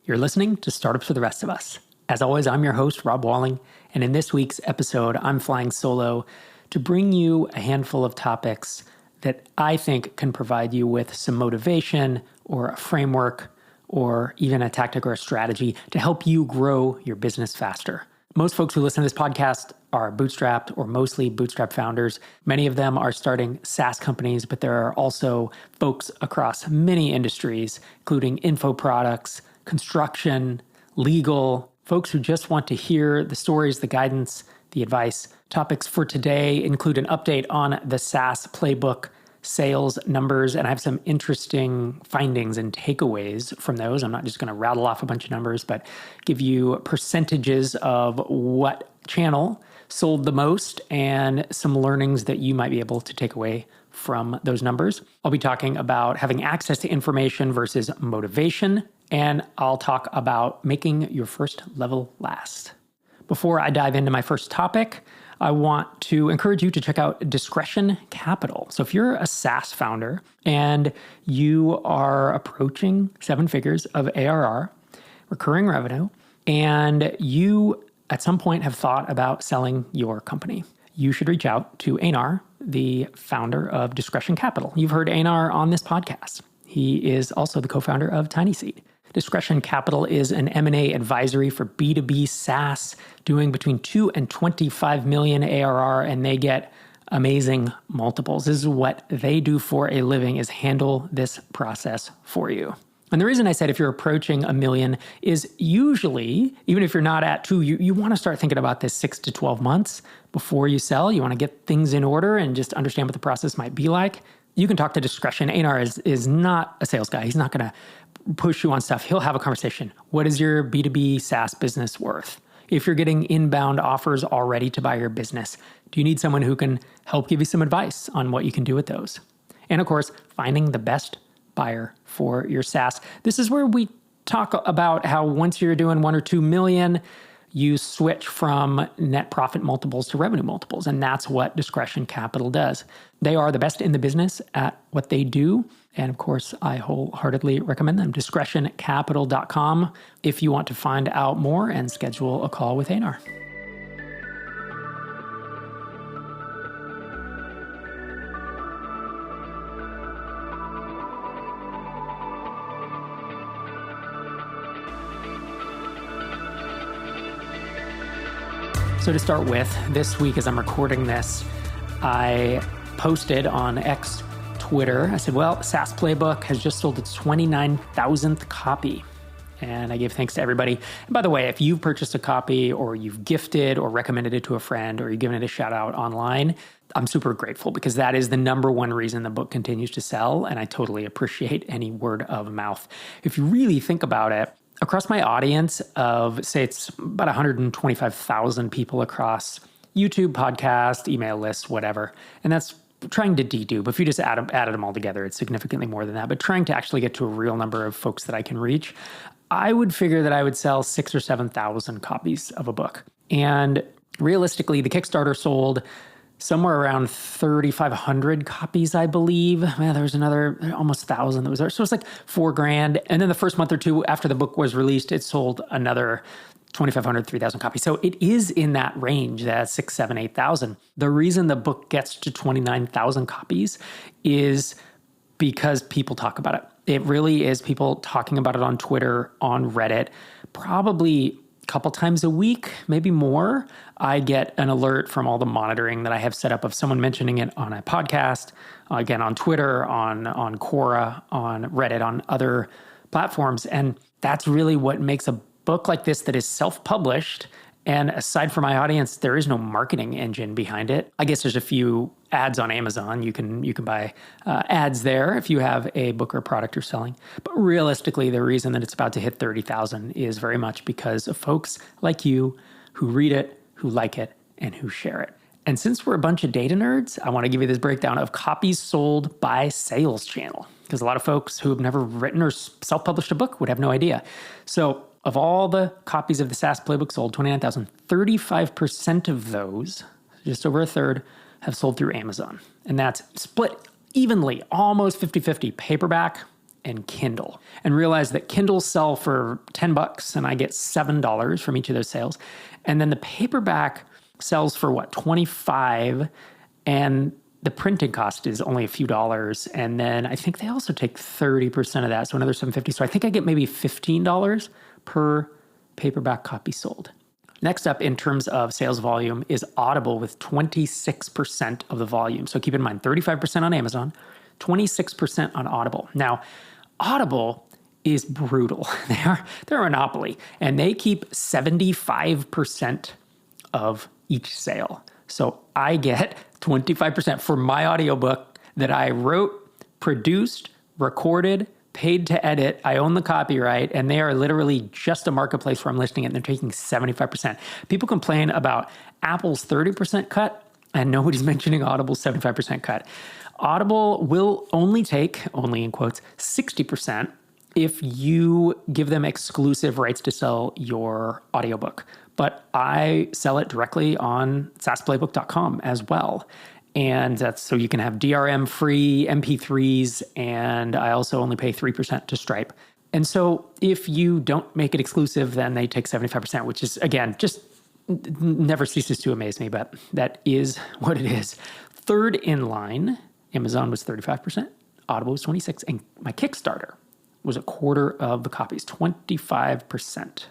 You're listening to Startups for the Rest of Us. As always, I'm your host, Rob Walling, and in this week's episode, I'm flying solo to bring you a handful of topics that I think can provide you with some motivation or a framework or even a tactic or a strategy to help you grow your business faster. Most folks who listen to this podcast are bootstrapped or mostly bootstrap founders. Many of them are starting SaaS companies, but there are also folks across many industries, including info products, construction, legal, folks who just want to hear the stories, the guidance, the advice. Topics for today include an update on the SaaS Playbook sales numbers, and I have some interesting findings and takeaways from those. I'm not just going to rattle off a bunch of numbers, but give you percentages of what channel sold the most and some learnings that you might be able to take away from those numbers. I'll be talking about having access to information versus motivation, and I'll talk about making your first level last. Before I dive into my first topic, I want to encourage you to check out Discretion Capital. So if you're a SaaS founder and you are approaching 7 figures of ARR, recurring revenue, and you at some point have thought about selling your company, you should reach out to Einar, the founder of Discretion Capital. You've heard Einar on this podcast. He is also the co-founder of TinySeed. Discretion Capital is an M&A advisory for B2B SaaS doing between 2 and 25 million ARR, and they get amazing multiples. This is what they do for a living, is handle this process for you. And the reason I said if you're approaching $1 million is usually, even if you're not at 2, you want to start thinking about this 6 to 12 months before you sell. You want to get things in order and just understand what the process might be like. You can talk to Discretion. Einar is not a sales guy. He's not going to push you on stuff. He'll have a conversation. What is your B2B SaaS business worth? If you're getting inbound offers already to buy your business, do you need someone who can help give you some advice on what you can do with those? And of course, finding the best buyer for your SaaS. This is where we talk about how once you're doing 1 or 2 million, you switch from net profit multiples to revenue multiples. And that's what Discretion Capital does. They are the best in the business at what they do. And of course, I wholeheartedly recommend them. DiscretionCapital.com if you want to find out more and schedule a call with Einar. So to start with, this week as I'm recording this, I posted on X, Twitter, I said, well, SaaS Playbook has just sold its 29,000th copy. And I gave thanks to everybody. And by the way, if you've purchased a copy or you've gifted or recommended it to a friend or you've given it a shout out online, I'm super grateful because that is the number one reason the book continues to sell. And I totally appreciate any word of mouth. If you really think about it, across my audience of, say, it's about 125,000 people across YouTube, podcast, email lists, whatever. And that's trying to dedupe. If you just added them all together, it's significantly more than that. But trying to actually get to a real number of folks that I can reach, I would figure that I would sell 6,000 or 7,000 copies of a book. And realistically, the Kickstarter sold somewhere around 3,500 copies, I believe. Man, there was another almost 1,000 that was there. So it's like $4,000. And then the first month or two after the book was released, it sold another 2,500, 3,000 copies. So it is in that range, that 6,000, 7,000, 8,000. The reason the book gets to 29,000 copies is because people talk about it. It really is people talking about it on Twitter, on Reddit, probably a couple times a week, maybe more. I get an alert from all the monitoring that I have set up of someone mentioning it on a podcast, again, on Twitter, on Quora, on Reddit, on other platforms. And that's really what makes a book like this that is self-published. And aside from my audience, there is no marketing engine behind it. I guess there's a few ads on Amazon. You can buy ads there if you have a book or product you're selling. But realistically, the reason that it's about to hit 30,000 is very much because of folks like you who read it, who like it, and who share it. And since we're a bunch of data nerds, I want to give you this breakdown of copies sold by sales channel, because a lot of folks who have never written or self-published a book would have no idea. So of all the copies of the SaaS Playbook sold, 29,000, 35% of those, just over a third, have sold through Amazon. And that's split evenly, almost 50-50, paperback and Kindle, and realized that Kindles sell for $10 and I get $7 from each of those sales. And then the paperback sells for what, 25, and the printing cost is only a few dollars. And then I think they also take 30% of that, so another $7.50. So I think I get maybe $15 per paperback copy sold. Next up in terms of sales volume is Audible with 26% of the volume. So keep in mind, 35% on Amazon, 26% on Audible. Now, Audible is brutal. They're a monopoly, and they keep 75% of each sale. So I get 25% for my audiobook that I wrote, produced, recorded, paid to edit. I own the copyright, and they are literally just a marketplace where I'm listing it, and they're taking 75%. People complain about Apple's 30% cut, and nobody's mentioning Audible's 75% cut. Audible will only take, only in quotes, 60% if you give them exclusive rights to sell your audiobook. But I sell it directly on SaaSPlaybook.com as well. And that's so you can have DRM free MP3s. And I also only pay 3% to Stripe. And so if you don't make it exclusive, then they take 75%, which is, again, just never ceases to amaze me. But that is what it is. Third in line, Amazon was 35%, Audible was 26%, and my Kickstarter was a quarter of the copies, 25%.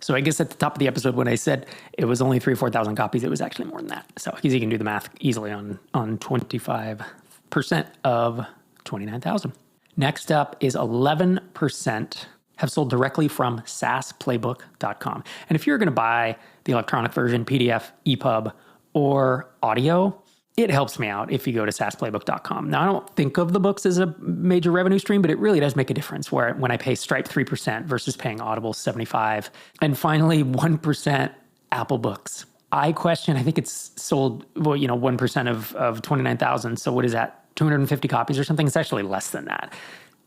So I guess at the top of the episode when I said it was only 3,000 or 4,000 copies, it was actually more than that. So you can do the math easily on 25% of 29,000. Next up is 11% have sold directly from SaaSPlaybook.com. And if you're going to buy the electronic version, PDF, EPUB, or audio, it helps me out if you go to SaaSPlaybook.com. Now, I don't think of the books as a major revenue stream, but it really does make a difference when I pay Stripe 3% versus paying Audible 75%. And finally, 1% Apple Books. I think it's sold, 1% of 29,000. So what is that? 250 copies or something? It's actually less than that.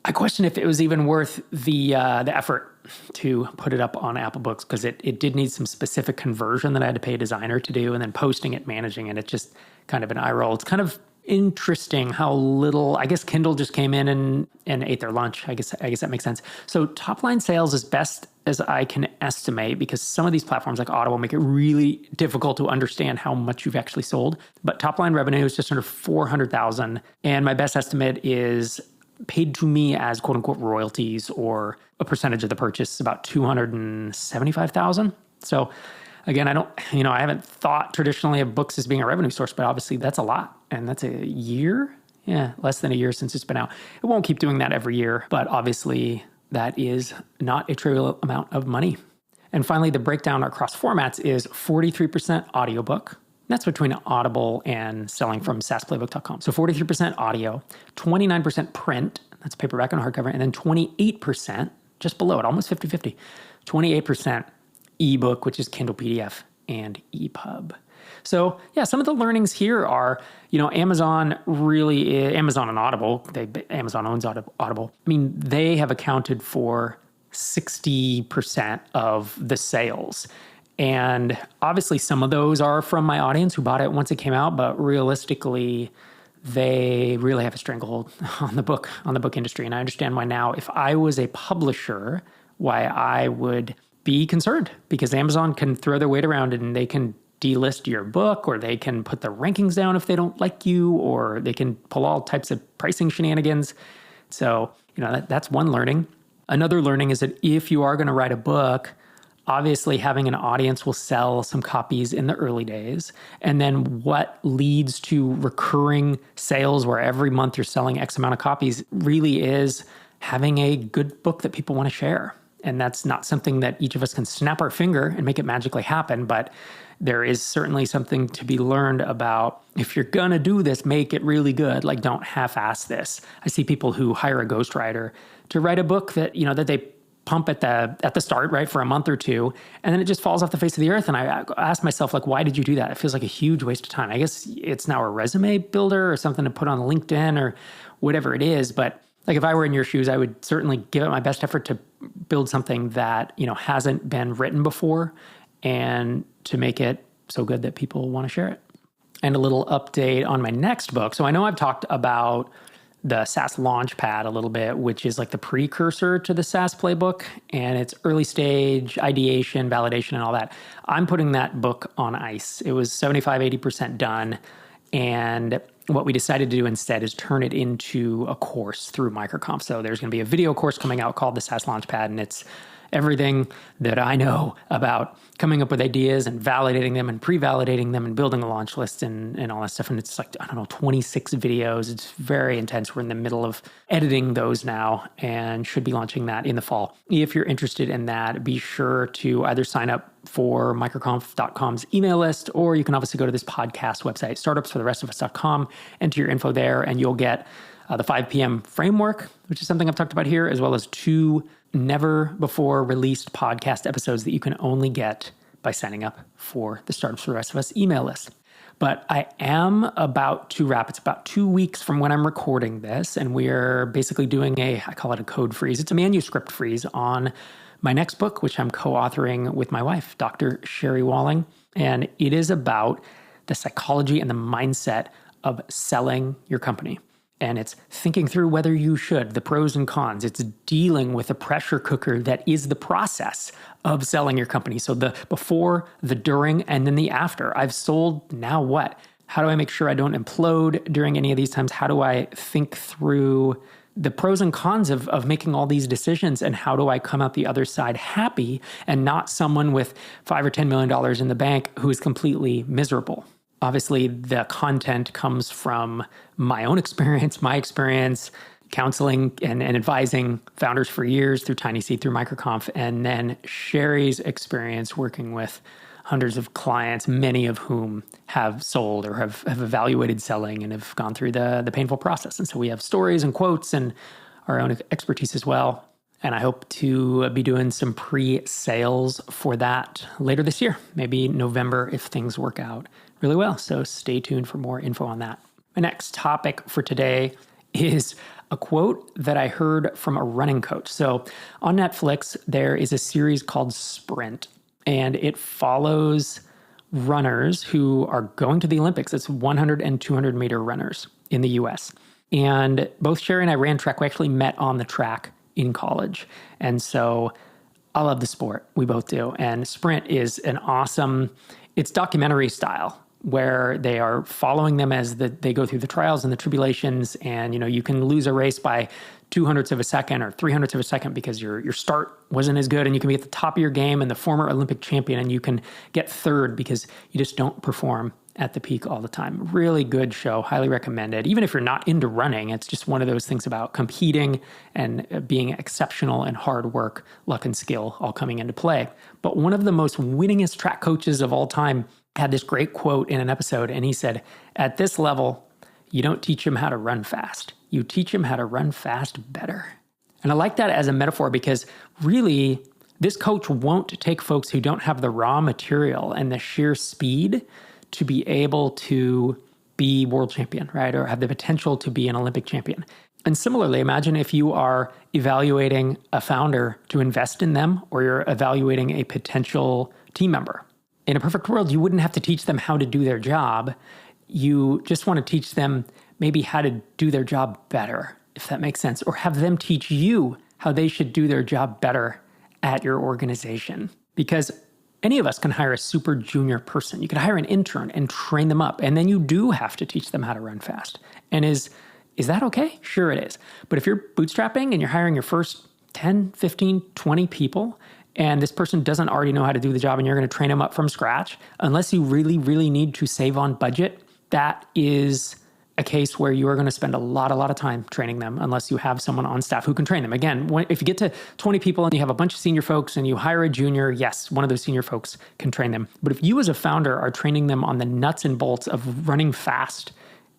I question if it was even worth the effort to put it up on Apple Books, because it did need some specific conversion that I had to pay a designer to do, and then posting it, managing it. It's just kind of an eye roll. It's kind of interesting how little, I guess Kindle just came in and ate their lunch. I guess that makes sense. So top line sales, as best as I can estimate, because some of these platforms like Audible make it really difficult to understand how much you've actually sold. But top line revenue is just under 400,000. And my best estimate is paid to me as quote unquote royalties or a percentage of the purchase, about 275,000. So again, I haven't thought traditionally of books as being a revenue source, but obviously that's a lot. And that's a year. Yeah, less than a year since it's been out. It won't keep doing that every year, but obviously that is not a trivial amount of money. And finally, the breakdown across formats is 43% audiobook. That's between Audible and selling from SaaSPlaybook.com. So 43% audio, 29% print, that's paperback and hardcover, and then 28%, just below it, almost 50-50, 28% ebook, which is Kindle PDF and EPUB. So yeah, some of the learnings here are, Amazon and Audible, Amazon owns Audible. I mean, they have accounted for 60% of the sales. And obviously some of those are from my audience who bought it once it came out, but realistically, they really have a stranglehold on the book industry. And I understand why now, if I was a publisher, why I would be concerned, because Amazon can throw their weight around and they can delist your book, or they can put the rankings down if they don't like you, or they can pull all types of pricing shenanigans. So, that's one learning. Another learning is that if you are going to write a book, obviously having an audience will sell some copies in the early days. And then what leads to recurring sales where every month you're selling X amount of copies really is having a good book that people want to share. And that's not something that each of us can snap our finger and make it magically happen. But there is certainly something to be learned about, if you're going to do this, make it really good. Like, don't half-ass this. I see people who hire a ghostwriter to write a book that, that they pump at the start, right, for a month or two, and then it just falls off the face of the earth. And I ask myself, why did you do that? It feels like a huge waste of time. I guess it's now a resume builder or something to put on LinkedIn or whatever it is. But if I were in your shoes, I would certainly give it my best effort to build something that, hasn't been written before, and to make it so good that people want to share it. And a little update on my next book. So I know I've talked about the SaaS Launchpad a little bit, which is like the precursor to the SaaS Playbook, and it's early stage ideation, validation, and all that. I'm putting that book on ice. It was 75-80% done, and what we decided to do instead is turn it into a course through MicroConf. So there's going to be a video course coming out called the SaaS Launchpad, and it's everything that I know about coming up with ideas and validating them and pre-validating them and building a launch list and all that stuff. And it's like, 26 videos. It's very intense. We're in the middle of editing those now and should be launching that in the fall. If you're interested in that, be sure to either sign up for microconf.com's email list, or you can obviously go to this podcast website, startupsfortherestofus.com, enter your info there, and you'll get the 5 p.m. framework, which is something I've talked about here, as well as 2 never before released podcast episodes that you can only get by signing up for the Startups for the Rest of Us email list. But I am about to wrap. It's about 2 weeks from when I'm recording this, and we're basically doing I call it a code freeze. It's a manuscript freeze on my next book, which I'm co-authoring with my wife, Dr. Sherry Walling. And it is about the psychology and the mindset of selling your company. And it's thinking through whether you should, the pros and cons. It's dealing with the pressure cooker that is the process of selling your company. So the before, the during, and then the after. I've sold, now what? How do I make sure I don't implode during any of these times? How do I think through the pros and cons of making all these decisions? And how do I come out the other side happy and not someone with $5 or $10 million in the bank who is completely miserable? Obviously, the content comes from my own experience, counseling and advising founders for years through Tiny Seed, through MicroConf, and then Sherry's experience working with hundreds of clients, many of whom have sold or have evaluated selling and have gone through the painful process. And so we have stories and quotes and our own expertise as well. And I hope to be doing some pre-sales for that later this year, maybe November if things work out really well. So stay tuned for more info on that. My next topic for today is a quote that I heard from a running coach. So on Netflix, there is a series called Sprint, and it follows runners who are going to the Olympics. It's 100 and 200 meter runners in the US. And both Sherry and I ran track. We actually met on the track in college. And so I love the sport. We both do. And Sprint is an awesome, it's documentary style, where they are following them as they go through the trials and the tribulations. And, you can lose a race by 200ths of a second or 300ths of a second because your start wasn't as good, and you can be at the top of your game and the former Olympic champion, and you can get third because you just don't perform at the peak all the time. Really good show, highly recommended. Even if you're not into running, it's just one of those things about competing and being exceptional and hard work, luck and skill all coming into play. But one of the most winningest track coaches of all time had this great quote in an episode, and he said, at this level, you don't teach them how to run fast. You teach them how to run fast better. And I like that as a metaphor because really, this coach won't take folks who don't have the raw material and the sheer speed to be able to be world champion, right? Or have the potential to be an Olympic champion. And similarly, imagine if you are evaluating a founder to invest in them, or you're evaluating a potential team member. In a perfect world, you wouldn't have to teach them how to do their job. You just want to teach them maybe how to do their job better, if that makes sense, or have them teach you how they should do their job better at your organization. Because any of us can hire a super junior person. You could hire an intern and train them up, and then you do have to teach them how to run fast. And is that okay? Sure it is. But if you're bootstrapping and you're hiring your first 10, 15, 20 people, and this person doesn't already know how to do the job and you're going to train them up from scratch, unless you really, really need to save on budget, that is a case where you are going to spend a lot of time training them unless you have someone on staff who can train them. Again, if you get to 20 people and you have a bunch of senior folks and you hire a junior, yes, one of those senior folks can train them. But if you as a founder are training them on the nuts and bolts of running fast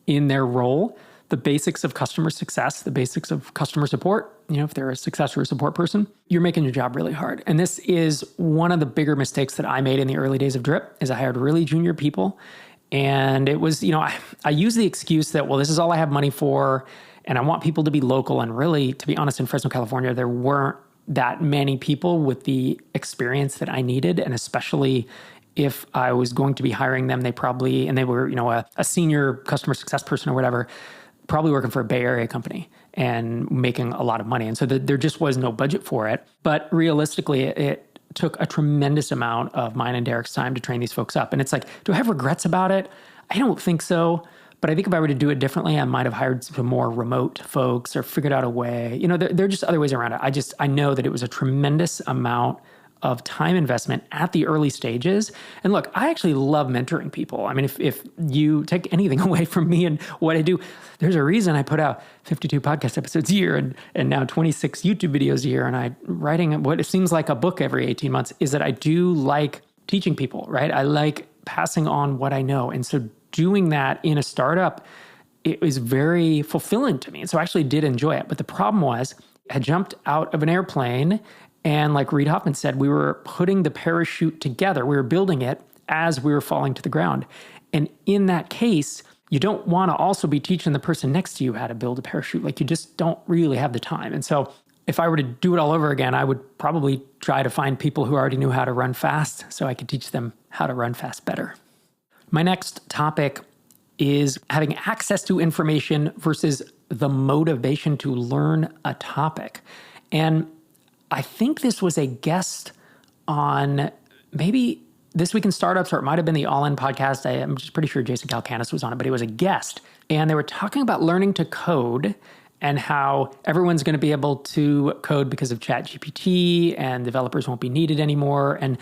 in their role, the basics of customer success, the basics of customer support, if they're a success or a support person, you're making your job really hard. And this is one of the bigger mistakes that I made in the early days of Drip, is I hired really junior people. And it was, I use the excuse that, well, this is all I have money for, and I want people to be local. And really, to be honest, in Fresno, California, there weren't that many people with the experience that I needed. And especially if I was going to be hiring them, they were, a senior customer success person or whatever, probably working for a Bay Area company and making a lot of money. And so there just was no budget for it. But realistically, it took a tremendous amount of mine and Derek's time to train these folks up. And it's like, do I have regrets about it? I don't think so. But I think if I were to do it differently, I might have hired some more remote folks or figured out a way. There are just other ways around it. I know that it was a tremendous amount of time investment at the early stages. And look, I actually love mentoring people. I mean, if you take anything away from me and what I do, there's a reason I put out 52 podcast episodes a year and now 26 YouTube videos a year. And I'm writing what it seems like a book every 18 months is that I do like teaching people, right? I like passing on what I know. And so doing that in a startup, it was very fulfilling to me. And so I actually did enjoy it. But the problem was I jumped out of an airplane and like Reid Hoffman said, we were putting the parachute together. We were building it as we were falling to the ground. And in that case, you don't want to also be teaching the person next to you how to build a parachute. Like you just don't really have the time. And so if I were to do it all over again, I would probably try to find people who already knew how to run fast so I could teach them how to run fast better. My next topic is having access to information versus the motivation to learn a topic. And I think this was a guest on maybe This Week in Startups, or it might have been the All In podcast. I'm just pretty sure Jason Calacanis was on it, but he was a guest. And they were talking about learning to code and how everyone's going to be able to code because of ChatGPT and developers won't be needed anymore. And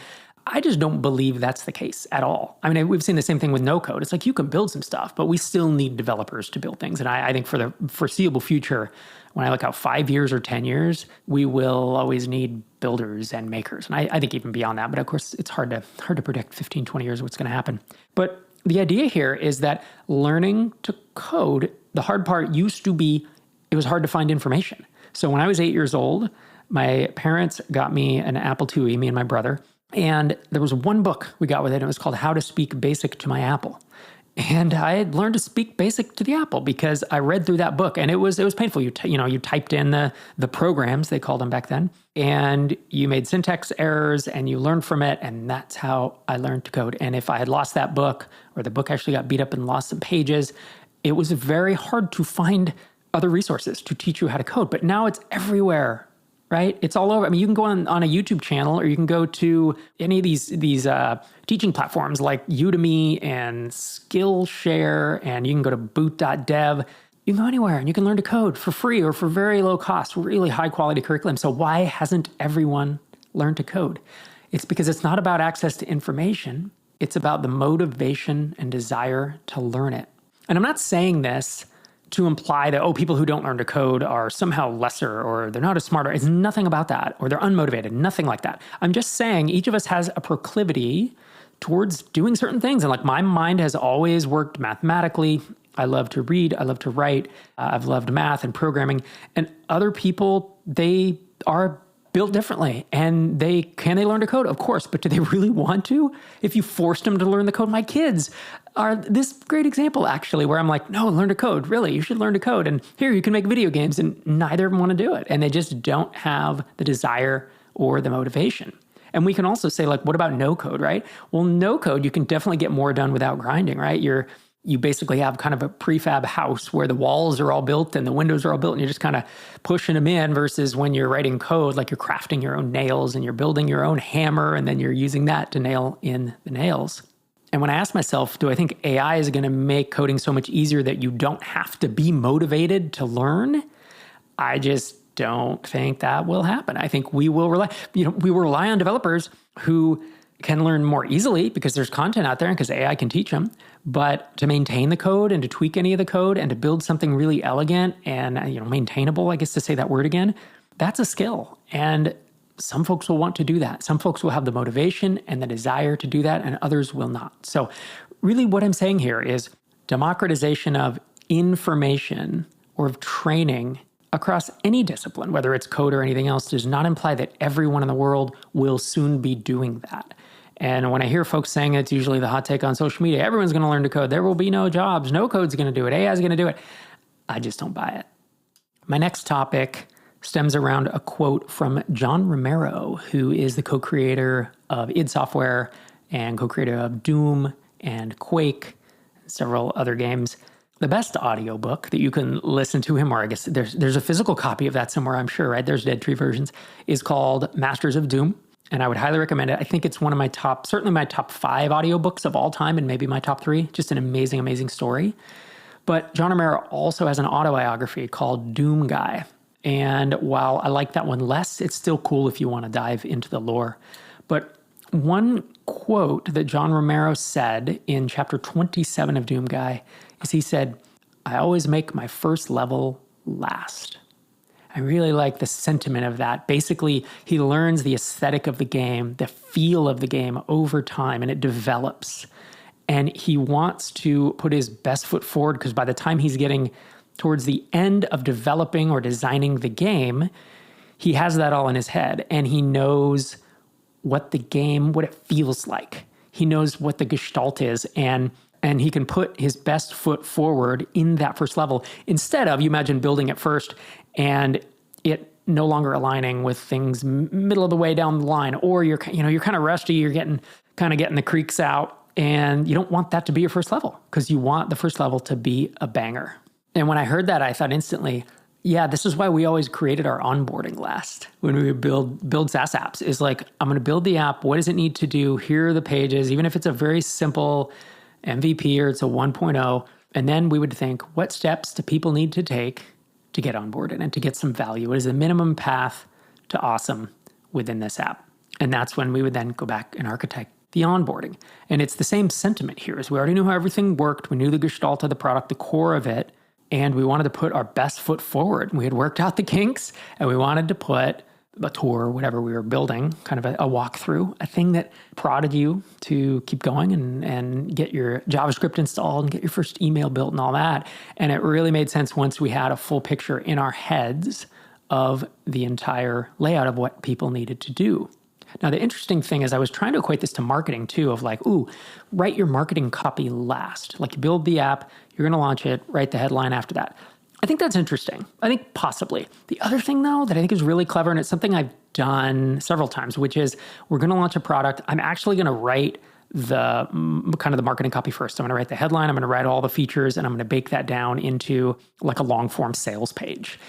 I just don't believe that's the case at all. I mean, we've seen the same thing with no code. It's like you can build some stuff, but we still need developers to build things. And I think for the foreseeable future, when I look out 5 years or 10 years, we will always need builders and makers. And I think even beyond that, but of course, it's hard to predict 15, 20 years what's going to happen. But the idea here is that learning to code, the hard part used to be, it was hard to find information. So when I was 8 years old, my parents got me an Apple IIe, me and my brother. And there was one book we got with it, and it was called How to Speak Basic to My Apple. And I had learned to speak basic to the Apple because I read through that book, and it was painful. You typed in the programs, they called them back then, and you made syntax errors, and you learned from it, and that's how I learned to code. And if I had lost that book, or the book actually got beat up and lost some pages, it was very hard to find other resources to teach you how to code. But now it's everywhere. Right? It's all over. I mean, you can go on a YouTube channel, or you can go to any of these teaching platforms like Udemy and Skillshare, and you can go to boot.dev. You can go anywhere and you can learn to code for free or for very low cost, really high quality curriculum. So why hasn't everyone learned to code? It's because it's not about access to information. It's about the motivation and desire to learn it. And I'm not saying this to imply that, people who don't learn to code are somehow lesser or they're not as smart. It's nothing about that, or they're unmotivated, nothing like that. I'm just saying each of us has a proclivity towards doing certain things. And like my mind has always worked mathematically. I love to read. I love to write. I've loved math and programming. And other people, they are built differently. And can they learn to code? Of course. But do they really want to? If you forced them to learn the code, my kids are this great example, actually, where I'm like, no, learn to code. Really, you should learn to code. And here, you can make video games. And neither of them want to do it. And they just don't have the desire or the motivation. And we can also say, like, what about no code, right? Well, no code, you can definitely get more done without grinding, right? You basically have kind of a prefab house where the walls are all built and the windows are all built, and you're just kind of pushing them in, versus when you're writing code, like you're crafting your own nails and you're building your own hammer, and then you're using that to nail in the nails. And when I ask myself, do I think AI is going to make coding so much easier that you don't have to be motivated to learn? I just don't think that will happen. I think we will rely on developers who can learn more easily because there's content out there and because AI can teach them. But to maintain the code and to tweak any of the code and to build something really elegant and maintainable, I guess to say that word again, that's a skill. And some folks will want to do that. Some folks will have the motivation and the desire to do that, and others will not. So really what I'm saying here is democratization of information or of training across any discipline, whether it's code or anything else, does not imply that everyone in the world will soon be doing that. And when I hear folks saying it's usually the hot take on social media, everyone's going to learn to code. There will be no jobs. No code's going to do it. AI is going to do it. I just don't buy it. My next topic stems around a quote from John Romero, who is the co-creator of id Software and co-creator of Doom and Quake, and several other games. The best audiobook that you can listen to him, or I guess there's a physical copy of that somewhere, I'm sure, right? There's Dead Tree versions, is called Masters of Doom. And I would highly recommend it. I think it's one of my certainly my top 5 audiobooks of all time, and maybe my top 3. Just an amazing, amazing story. But John Romero also has an autobiography called Doom Guy. And while I like that one less, it's still cool if you want to dive into the lore. But one quote that John Romero said in chapter 27 of Doom Guy is he said, "I always make my first level last." I really like the sentiment of that. Basically, he learns the aesthetic of the game, the feel of the game over time, and it develops. And he wants to put his best foot forward because by the time he's getting towards the end of developing or designing the game, he has that all in his head and he knows what it feels like. He knows what the gestalt is and he can put his best foot forward in that first level instead of, you imagine building it first and it no longer aligning with things middle of the way down the line, or you're kind of rusty, you're getting the creaks out. And you don't want that to be your first level because you want the first level to be a banger. And when I heard that, I thought instantly, yeah, this is why we always created our onboarding last when we would build SaaS apps. Is like, I'm going to build the app. What does it need to do? Here are the pages, even if it's a very simple MVP or it's a 1.0. And then we would think, what steps do people need to take to get onboarded and to get some value? What is the minimum path to awesome within this app? And that's when we would then go back and architect the onboarding. And it's the same sentiment here as we already knew how everything worked. We knew the gestalt of the product, the core of it, and we wanted to put our best foot forward. We had worked out the kinks and we wanted to put a tour, whatever we were building, kind of a walkthrough, a thing that prodded you to keep going and get your JavaScript installed and get your first email built and all that. And it really made sense once we had a full picture in our heads of the entire layout of what people needed to do. Now, the interesting thing is I was trying to equate this to marketing too, of like, write your marketing copy last. Like you build the app, you're going to launch it, write the headline after that. I think that's interesting. I think possibly. The other thing though, that I think is really clever, and it's something I've done several times, which is we're going to launch a product. I'm actually going to write the kind of the marketing copy first. I'm going to write the headline. I'm going to write all the features and I'm going to bake that down into like a long form sales page.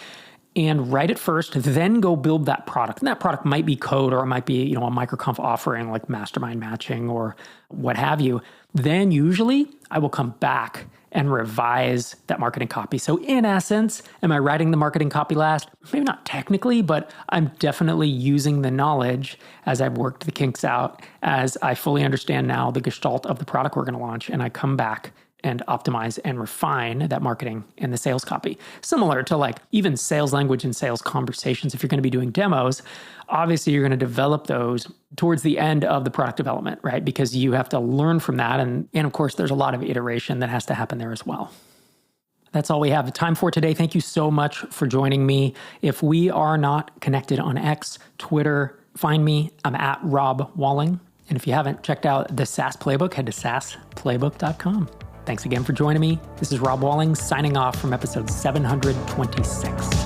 And write it first, then go build that product. And that product might be code or it might be, a microconf offering like mastermind matching or what have you. Then usually I will come back and revise that marketing copy. So in essence, am I writing the marketing copy last? Maybe not technically, but I'm definitely using the knowledge as I've worked the kinks out, as I fully understand now the gestalt of the product we're going to launch, and I come back and optimize and refine that marketing and the sales copy. Similar to like even sales language and sales conversations. If you're going to be doing demos, obviously you're going to develop those towards the end of the product development, right? Because you have to learn from that. And of course, there's a lot of iteration that has to happen there as well. That's all we have time for today. Thank you so much for joining me. If we are not connected on X, Twitter, find me. I'm at Rob Walling. And if you haven't checked out the SaaS Playbook, head to saasplaybook.com. Thanks again for joining me. This is Rob Walling signing off from episode 726.